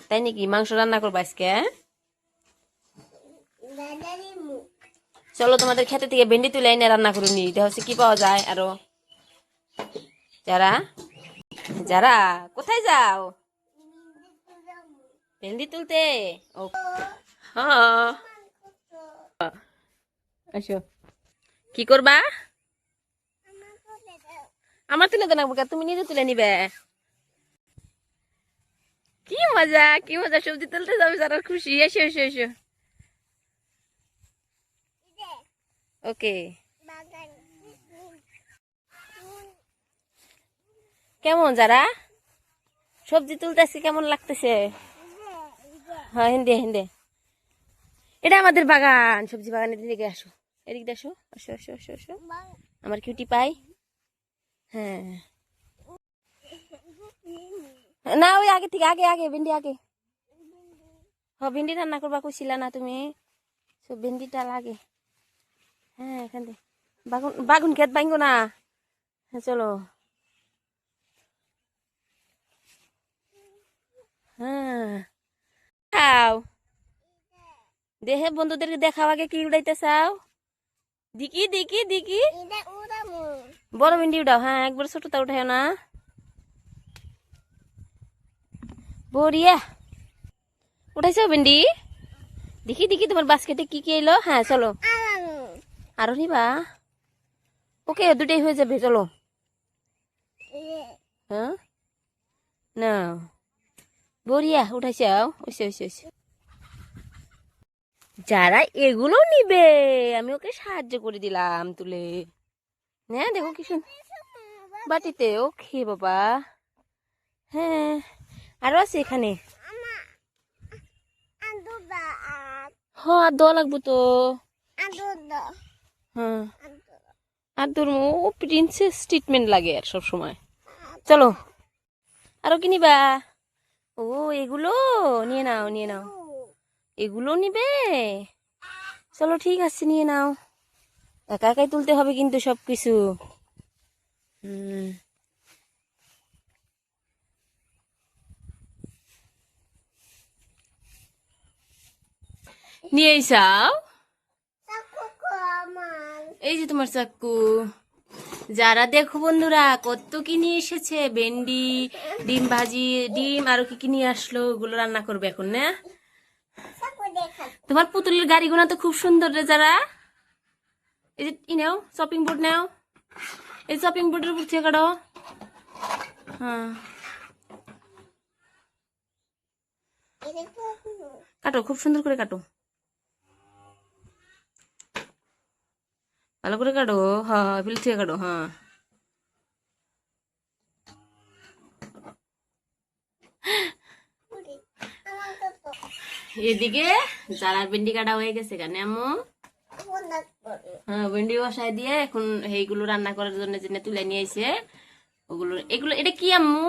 তাই নাকি? মাংস রান্না করবো আজকে? চলো তোমাদের খেতে থেকে ভেন্ডি তুলে এনে রান্না করে নি। এটা হচ্ছে কি পাওয়া যায় আরো। যারা যারা কোথায় যাও? ভেন্ডি তুলতে? ও হ্যাঁ, আসো। কি করবা? আমার তুলে দেন, তুমি নিজে তুলে নিবে। কি মজা, কি মজা, সবজি তুলতে যাবে, যারা খুশি। এসো এসো এসো। ওকে। কেমন যারা সবজি তুলতেছি, কেমন লাগতেছে? হ্যাঁ, হিন্দে হিন্দে। এটা আমাদের বাগান, সবজি বাগান। এদিকে আসো, এদিকে আসো, আসো আসো আসো আসো। আমার কিউটি পাই। হ্যাঁ না, ওই আগে থেকে, আগে আগে ভেন্ডি আগে। হ্যাঁ, ভেন্ডি রান্না করবা কইছিলা না তুমি? সব ভেন্ডিটা লাগে। হ্যাঁ, এখান থেকে বাগুন, বাগুন খেত ভাঙবো না। হ্যাঁ চলো। হ্যাঁ খাও, দেহে বন্ধুদেরকে দেখাও আগে কি উড়াইতে চাও। দিকি দিকি দিকি, বড় ভেন্ডি উঠাও। হ্যাঁ, একবার ছোটটা উঠাও না। বড়িয়া উঠাইছো ভেন্ডি? দেখি দেখি তোমার বাস্কেটে কি কি এলো। হ্যাঁ চলো, আরো নিবা? ওকে, দুটাই হয়ে যাবে, চলো। হ্যাঁ না, বড়িয়া উঠাইছাও। ওইসে ওইসে ওইসে। যারা এগুলো নিবে, আমি ওকে সাহায্য করে দিলাম তুলে। হ্যাঁ দেখো কি সুন্দর বাটিতে। ওকে বাবা। হ্যাঁ, আরো আছে এখানে। হ্যাঁ, আর দেওয়া লাগবো তো। হ্যাঁ, আর তোর ও প্রিন্সেস ট্রিটমেন্ট লাগে আর সব সময়। চলো, আরো কি নিবা? ও, এগুলো নিয়ে নাও, নিয়ে নাও। এগুলো নিবে? চলো ঠিক আছে, নিয়ে নাও। একা একাই তুলতে হবে কিন্তু সবকিছু। হুম, নিয়ে আইসাও। এই যে তোমার চাক্কু। যারা দেখো বন্ধুরা, কত কি নিয়ে এসেছে। ভেন্ডি, ডিম ভাজি, ডিম, আরো কি কি নিয়ে আসলো। ওগুলো রান্না করবে এখন না? তোমার পুতুলের গাড়িগুলো তো খুব সুন্দর রে। যারা এই যে ই নাও, শপিং বোর্ড নাও। এই শপিং বোর্ডের উপর থেকে কাটো। হ্যাঁ, কাটো, খুব সুন্দর করে কাটো, ভালো করে কাটো। হ্যাঁ, ফিল থেকে কাটো। হ্যাঁ, এদিকে যারার ভেন্ডি কাটা হয়ে গেছে কেন আম্মু? হ্যাঁ, ভেন্ডি বসাই দিয়ে এখন এইগুলো রান্না করার জন্য যেটা তুলে নিয়ে এসে ওগুলো, এগুলো, এটা কি আম্মু?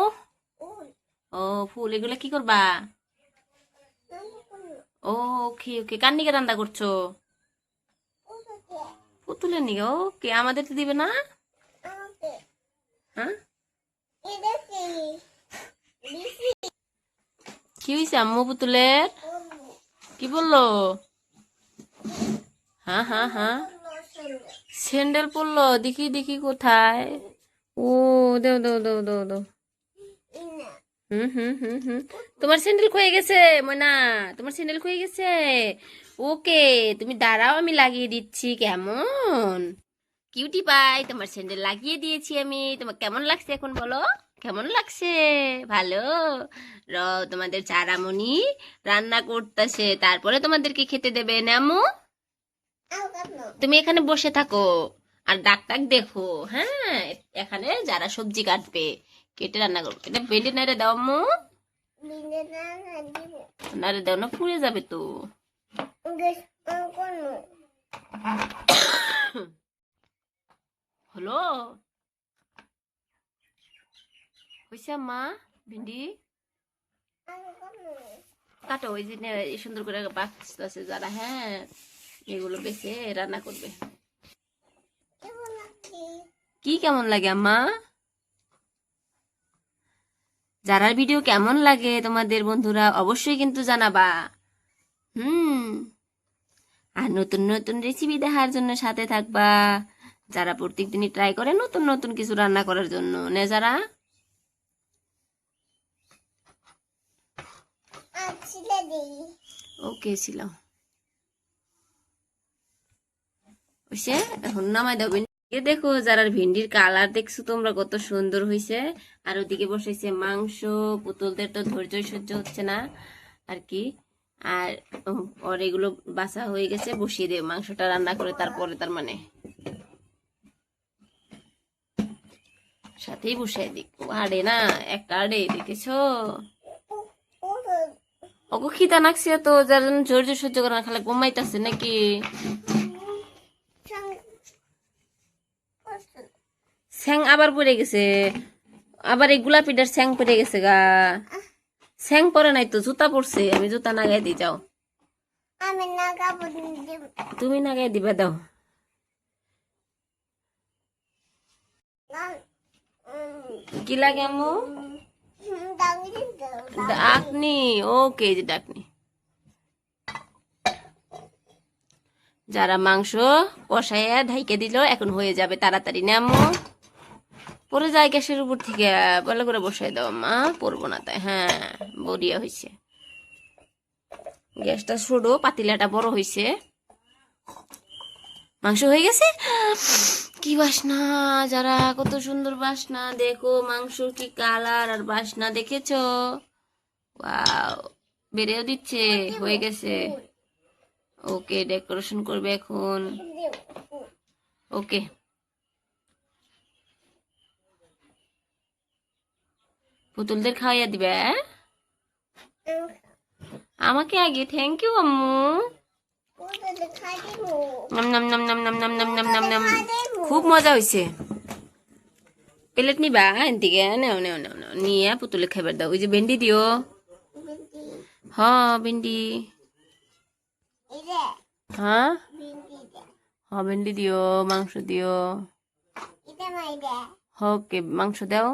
ও ফুল, এগুলো কি করবা? ও ওকে ওকে, কার নিকে রান্না করছো? পুতুলের নিকে? ওকে, আমাদের তো দিবে না? হ্যাঁ, কি হয়েছে আম্মু পুতুলের? কি বললো? হ্যাঁ হ্যাঁ হ্যাঁ, স্যান্ডেল পরলো? দেখি দেখি কোথায়। ও, দেও দেও দেও দেও দেও। হুম হুম হুম হুম, তোমার স্যান্ডেল ক্ষয়ে গেছে ময়না, তোমার স্যান্ডেল ক্ষয়ে গেছে। ওকে, তুমি দাঁড়াও, আমি লাগিয়ে দিচ্ছি। কেমন কিউটি পাই, তোমার স্যান্ডেল লাগিয়ে দিয়েছি আমি। তোমার কেমন লাগছে এখন বলো? কেমন লাগছে? ভালো? র, তোমাদের চারামণি রান্না করতেছে, তারপরে তোমাদেরকে খেতে দেবে নামু। তুমি এখানে বসে থাকো আর ডাক টাক দেখো। হ্যাঁ, এখানে যারা সবজি কাটবে, কেটে রান্না করবো। এটা বেটে নাড়ে দাও আম্মু। নাড়ে দাও না, পুড়ে যাবে তো। হলো? হইছে মা ভেন্ডি কাটো, ওই যে সুন্দর করে বাঁচতেছে যারা, হ্যাঁ এগুলো বেছে রান্না করবে। কি কেমন লাগে আম্মা? যারার ভিডিও কেমন লাগে তোমাদের বন্ধুরা অবশ্যই কিন্তু জানাবা। আর নতুন নতুন রেসিপি দেখার জন্য সাথে থাকবা, যারা প্রত্যেকদিনই ট্রাই করে নতুন নতুন কিছু রান্না করার জন্য, নে যারা ওকে ছিল এখন নামাই দাও। দেখো যারা ভেন্ডির কালার দেখছো তোমরা কত সুন্দর হয়েছে। আর ওদিকে বসেছে মাংস, পুতুলদের তো ধৈর্য সহ্য হচ্ছে না আর কি। আর ওর এগুলো বাছা হয়ে গেছে, বসিয়ে দেব মাংসটা রান্না করে, তারপরে তার মানে সাথেই বসাই দিক। আড়ে না একটা আড়ে দেখেছো, ওকে খিদা নাকছে তো, যার জন্য ধৈর্য সহ্য করে না, খালি ঘুমাইতেছে নাকি। স্যাং আবার পড়ে গেছে, আবার এই গোলাপিটার স্যাং পড়ে গেছে গা। স্যাং পরে নাই তো, জুতা পড়ছে, আমি জুতা নাগাই দিই, যাও তুমি নাগাই দিবা, দাও। কি লাগে আম্মু? ডাকনি, ওকে যে ডাকনি। যারা মাংস কষাইয়া ঢাইকে দিল, এখন হয়ে যাবে তাড়াতাড়ি না আম্মু? পরে যায় গ্যাসের উপর থেকে, ভালো করে বসাই দাও মা, পড়বো না তাই। হ্যাঁ বড়িয়া হয়েছে, গ্যাসটা ছোট, পাতিলাটা বড় হয়েছে। মাংস হয়ে গেছে, কি বাসনা, যারা কত সুন্দর বাসনা, দেখো মাংসর কি কালার আর বাসনা, দেখেছো? ওয়াও, বেড়েও দিচ্ছে, হয়ে গেছে। ওকে ডেকোরেশন করবে এখন, ওকে। পুতুলদের খাওয়াইয়া দিবে, আমাকে আগে? থ্যাংক ইউ আম্মু। নাম নাম নাম নাম নাম নাম নাম নাম নাম নাম, খুব মজা হয়েছে। প্লেট নিবা এদিকে, নেও নেও নেও নেও, নিয়ে পুতুলে খাইবার দাও। ওই যে ভেন্ডি দিও, হ্যাঁ ভেন্ডি, হ্যাঁ হ্যাঁ ভেন্ডি দিও, মাংস দিও। ওকে মাংস দাও,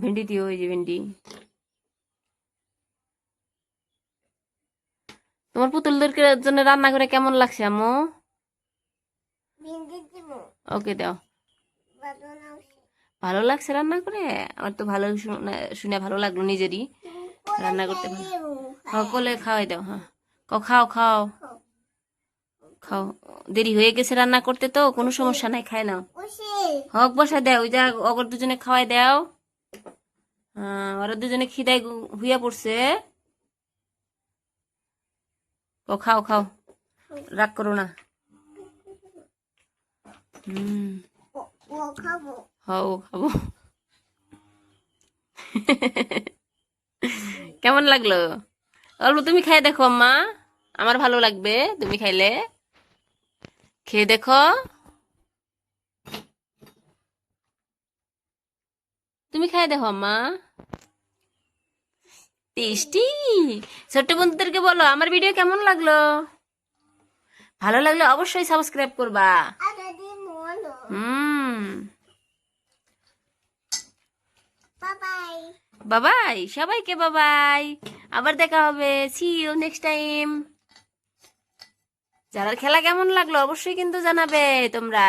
ভেন্ডি দিও, এই যে ভেন্ডি। তোমার পুতুলদের জন্য রান্না করে কেমন লাগছে আম্মু? ওকে দাও। ভালো লাগছে রান্না করে? আমার তো ভালো শুনে ভালো লাগলো নিজেরই, রান্না করতে ভালো। হ্যাঁ কোলে খাওয়াই দাও, হ্যাঁ খাও খাও খাও, দেরি হয়ে গেছে রান্না করতে তো, কোনো সমস্যা নাই, খাই নাও। হক বসা দাও, ওই যা অগর দুজনে খাওয়াই দাও। হ্যাঁ ওরা দুজনে খিদায় হুইয়া পড়ছে। ও খাও খাও, রাগ করো না। হও খাবো। কেমন লাগলো? অল্প তুমি খাই দেখো আম্মা, আমার ভালো লাগবে তুমি খাইলে, খেয়ে দেখো। তুমি খাই দেখো আম্মা, টেস্টি। ছোট্ট বন্ধুদেরকে বলো আমার ভিডিও কেমন লাগলো, ভালো লাগলে অবশ্যই সাবস্ক্রাইব করবা। বাবাই সবাইকে, বাবাই, আবার দেখা হবে, সি ইউ নেক্সট টাইম। যারা খেলা কেমন লাগলো অবশ্যই কিন্তু জানাবে তোমরা।